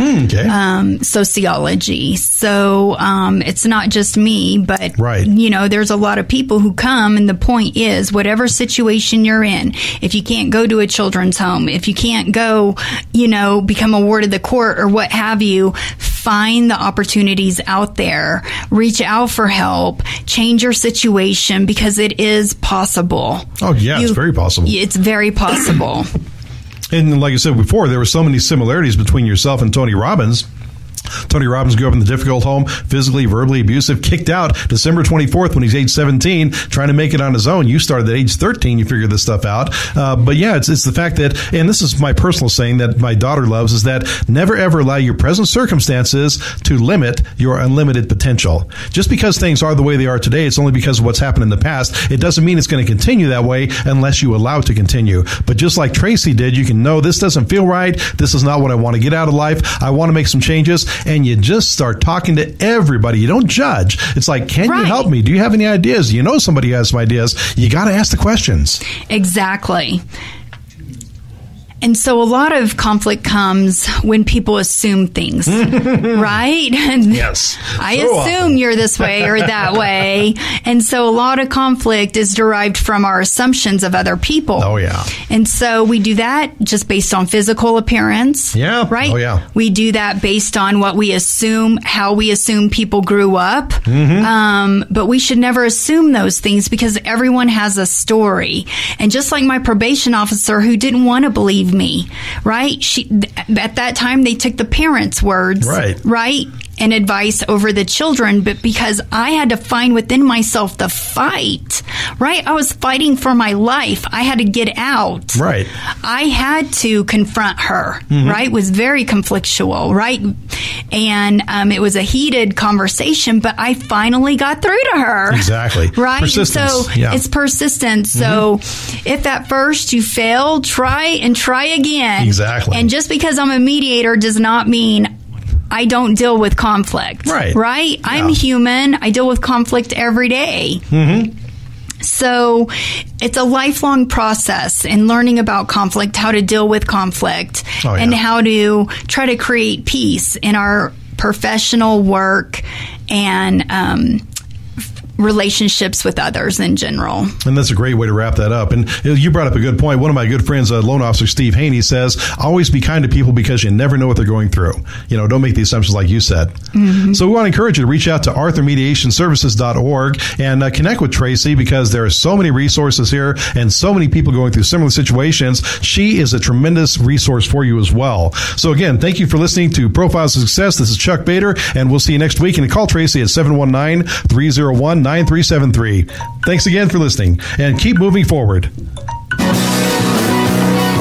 Speaker 3: sociology. So it's not just me, but there's a lot of people who come, and the point is, whatever situation you're in, if you can't go to a children's home, if you can't go, become a ward of the court or what have you, find the opportunities out there, reach out for help, change your situation, because it is possible.
Speaker 2: Oh yeah, it's very possible.
Speaker 3: It's very possible.
Speaker 2: And like I said before, there were so many similarities between yourself and Tony Robbins. Tony Robbins grew up in the difficult home, physically, verbally abusive, kicked out December 24th when he's age 17, trying to make it on his own. You started at age 13, you figured this stuff out. But yeah, it's the fact that, and this is my personal saying that my daughter loves, is that never ever allow your present circumstances to limit your unlimited potential. Just because things are the way they are today, it's only because of what's happened in the past. It doesn't mean it's going to continue that way unless you allow it to continue. But just like Tracy did, you can know this doesn't feel right. This is not what I want to get out of life. I want to make some changes. And you just start talking to everybody. You don't judge. It's like, can you help me? Do you have any ideas? You know somebody has some ideas. You got to ask the questions. Exactly. And so a lot of conflict comes when people assume things, right? Yes. I assume you're this way or that way. And so a lot of conflict is derived from our assumptions of other people. Oh, yeah. And so we do that just based on physical appearance. Yeah. Right? Oh, yeah. We do that based on what we assume, how we assume people grew up. Mm-hmm. But we should never assume those things because everyone has a story. And just like my probation officer who didn't want to believe me, right? At that time, they took the parents' words, right? And advice over the children, but because I had to find within myself the fight, right? I was fighting for my life. I had to get out. Right. I had to confront her, right? It was very conflictual, right? And it was a heated conversation, but I finally got through to her. Exactly. Right? Persistence. So it's persistence. So if at first you fail, try again. Exactly. And just because I'm a mediator does not mean I don't deal with conflict. Right. Right? Yeah. I'm human. I deal with conflict every day. So it's a lifelong process in learning about conflict, how to deal with conflict, and how to try to create peace in our professional work and relationships with others in general. And that's a great way to wrap that up. And you brought up a good point. One of my good friends, loan officer Steve Haney, says, always be kind to people because you never know what they're going through. You know, don't make the assumptions like you said. So we want to encourage you to reach out to arthurmediationservices.org and connect with Tracy because there are so many resources here and so many people going through similar situations. She is a tremendous resource for you as well. So again, thank you for listening to Profiles of Success. This is Chuck Bader, and we'll see you next week. And call Tracy at 719-301-9373. Thanks again for listening, and keep moving forward.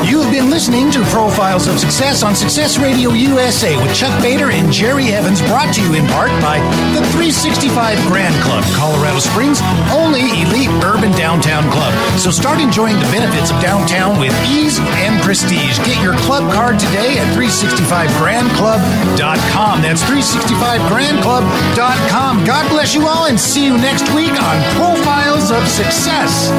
Speaker 1: You have been listening to Profiles of Success on Success Radio USA with Chuck Bader and Jerry Evans, brought to you in part by the 365 Grand Club, Colorado Springs' only elite urban downtown club. So start enjoying the benefits of downtown with ease and prestige. Get your club card today at 365grandclub.com. That's 365grandclub.com. God bless you all, and see you next week on Profiles of Success.